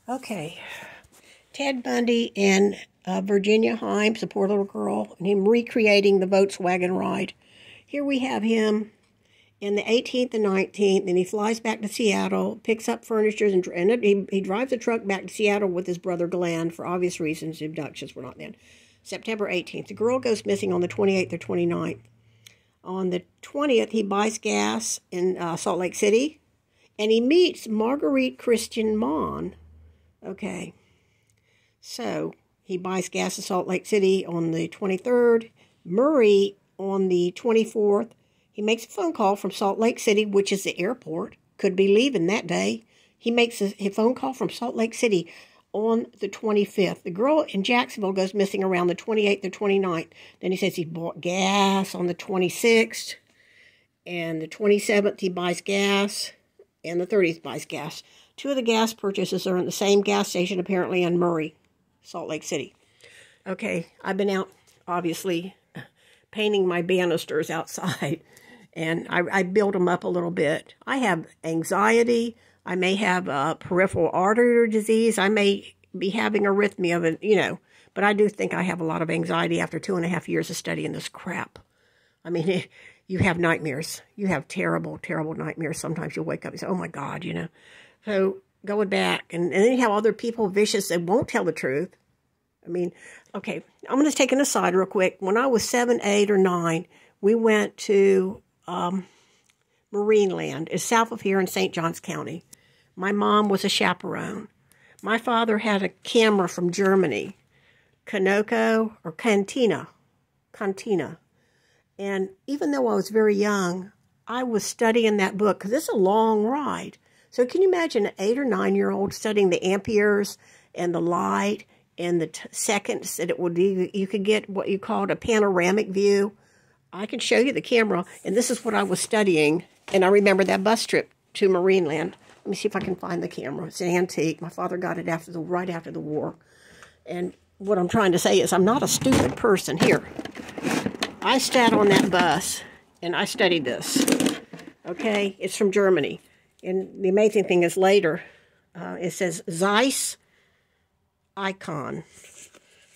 Okay, Ted Bundy and Virginia Helms, the poor little girl, and him recreating the Volkswagen ride. Here we have him in the 18th and 19th, and he flies back to Seattle, picks up furniture, and he drives the truck back to Seattle with his brother Glenn, for obvious reasons. The abductions were not then. September 18th. The girl goes missing on the 28th or 29th. On the 20th, he buys gas in Salt Lake City, and he meets Marguerite Christian Mon. Okay, so he buys gas in Salt Lake City on the 23rd. Murray on the 24th. He makes a phone call from Salt Lake City, which is the airport. Could be leaving that day. He makes a phone call from Salt Lake City on the 25th. The girl in Jacksonville goes missing around the 28th or 29th. Then he says he bought gas on the 26th. And the 27th he buys gas. And the 30th buys gas. Two of the gas purchases are in the same gas station, apparently, in Murray, Salt Lake City. Okay, I've been out, obviously, painting my banisters outside, and I build them up a little bit. I have anxiety. I may have peripheral artery disease. I may be having arrhythmia, but I do think I have a lot of anxiety after 2.5 years of studying this crap. I mean, you have nightmares. You have terrible, terrible nightmares. Sometimes you'll wake up and say, oh, my God, So going back, and then you have other people vicious that won't tell the truth. I mean, okay, I'm going to take an aside real quick. When I was 7, 8, or 9, we went to Marineland. It's south of here in St. Johns County. My mom was a chaperone. My father had a camera from Germany, Kanoko or Cantina. And even though I was very young, I was studying that book because it's a long ride. So can you imagine an 8 or 9-year-old studying the amperes and the light and the seconds that it would do? You could get what you called a panoramic view. I can show you the camera, and this is what I was studying. And I remember that bus trip to Marineland. Let me see if I can find the camera. It's an antique. My father got it right after the war. And what I'm trying to say is I'm not a stupid person. Here, I sat on that bus, and I studied this. Okay, it's from Germany. And the amazing thing is later, it says Zeiss icon,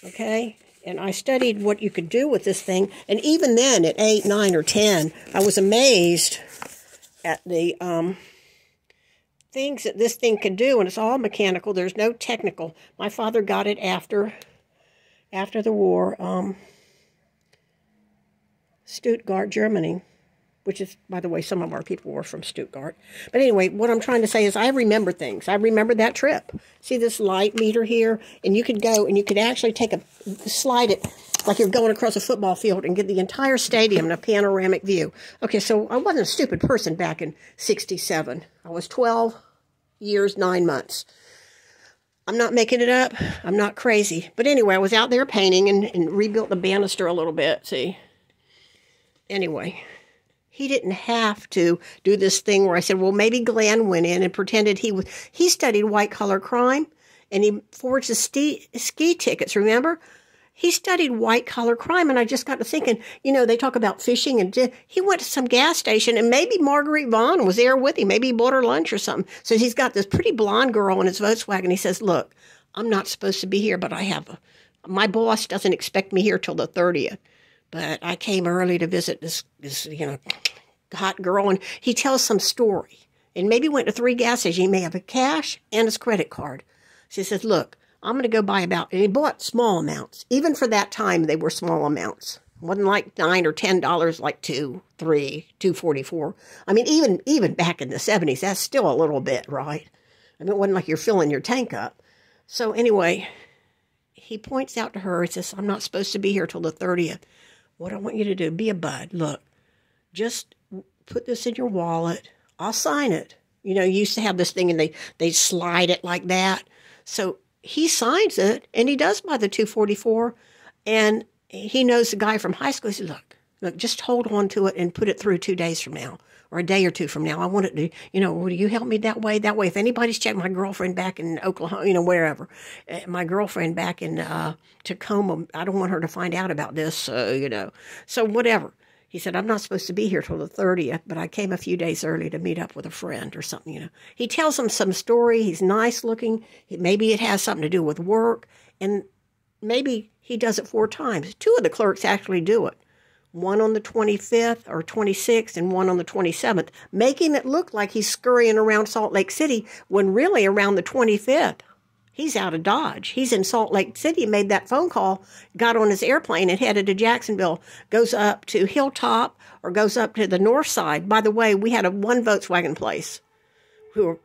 okay? And I studied what you could do with this thing. And even then, at 8, 9, or 10, I was amazed at the things that this thing could do. And it's all mechanical. There's no technical. My father got it after the war, Stuttgart, Germany. Which is, by the way, some of our people were from Stuttgart. But anyway, what I'm trying to say is I remember things. I remember that trip. See this light meter here? And you could go and you could actually slide it like you're going across a football field and get the entire stadium in a panoramic view. Okay, so I wasn't a stupid person back in 67. I was 12 years, 9 months. I'm not making it up. I'm not crazy. But anyway, I was out there painting and rebuilt the banister a little bit, see? Anyway. He didn't have to do this thing where I said, well, maybe Glenn went in and pretended he studied white-collar crime, and he forged the ski tickets, remember? He studied white-collar crime, and I just got to thinking, they talk about fishing, and he went to some gas station, and maybe Marguerite Vaughn was there with him. Maybe he bought her lunch or something. So he's got this pretty blonde girl in his Volkswagen. He says, look, I'm not supposed to be here, but my boss doesn't expect me here till the 30th. But I came early to visit this hot girl, and he tells some story. And maybe went to 3 gas stations. He may have a cash and his credit card. So he says, look, I'm going to go buy and he bought small amounts. Even for that time, they were small amounts. It wasn't like $9 or $10, like $2, $3, $2.44. I mean, even back in the 70s, that's still a little bit, right? I mean, it wasn't like you're filling your tank up. So anyway, he points out to her, he says, I'm not supposed to be here till the 30th. What I want you to do, be a bud. Look, just put this in your wallet. I'll sign it. You used to have this thing and they slide it like that. So he signs it and he does buy the $2.44. And he knows the guy from high school. He said, look, just hold on to it and put it through 2 days from now or a day or 2 from now. I want it to, will you help me that way? That way, if anybody's checked my girlfriend back in Oklahoma, wherever, my girlfriend back in Tacoma, I don't want her to find out about this, so whatever. He said, I'm not supposed to be here till the 30th, but I came a few days early to meet up with a friend or something, you know. He tells them some story. He's nice looking. Maybe it has something to do with work. And maybe he does it 4 times. 2 of the clerks actually do it. One on the 25th or 26th and one on the 27th, making it look like he's scurrying around Salt Lake City when really around the 25th. He's out of Dodge. He's in Salt Lake City, made that phone call, got on his airplane and headed to Jacksonville, goes up to Hilltop or goes up to the north side. By the way, we had one Volkswagen place who were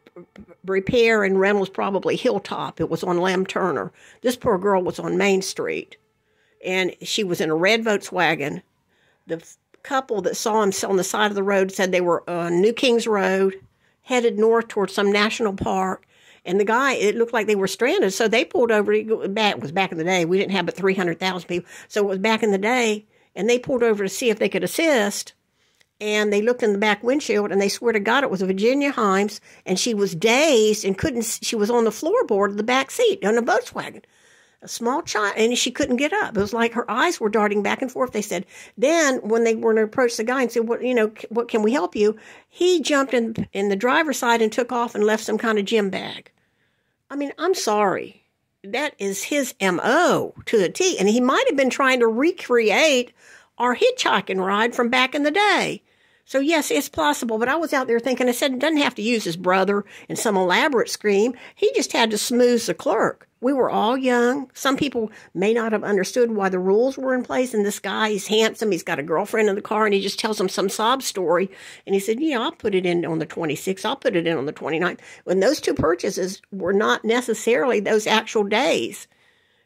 repair and rentals, probably Hilltop. It was on Lamb Turner. This poor girl was on Main Street, and she was in a red Volkswagen. The couple that saw him on the side of the road said they were on New Kings Road, headed north towards some national park. And the guy, it looked like they were stranded, so they pulled over. It was back in the day. We didn't have but 300,000 people, so it was back in the day. And they pulled over to see if they could assist. And they looked in the back windshield, and they swear to God it was a Virginia Helms, and she was dazed and she was on the floorboard of the back seat on a Volkswagen. A small child, and she couldn't get up. It was like her eyes were darting back and forth. They said, then when they were to approach the guy and said, what can we help you? He jumped in the driver's side and took off and left some kind of gym bag. I mean, I'm sorry. That is his M.O. to the T. And he might have been trying to recreate our hitchhiking ride from back in the day. So, yes, it's possible. But I was out there thinking, I said, he doesn't have to use his brother in some elaborate scheme. He just had to smooth the clerk. We were all young. Some people may not have understood why the rules were in place. And this guy, he's handsome. He's got a girlfriend in the car, and he just tells them some sob story. And he said, yeah, I'll put it in on the 26th. I'll put it in on the 29th. When those 2 purchases were not necessarily those actual days.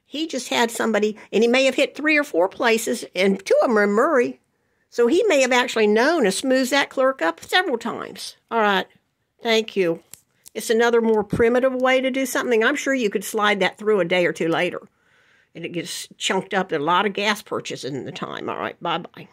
He just had somebody, and he may have hit 3 or 4 places, and 2 of them are in Murray. So he may have actually known to smooth that clerk up several times. All right. Thank you. It's another more primitive way to do something. I'm sure you could slide that through a day or 2 later. And it gets chunked up. There are a lot of gas purchases in the time. All right. Bye-bye.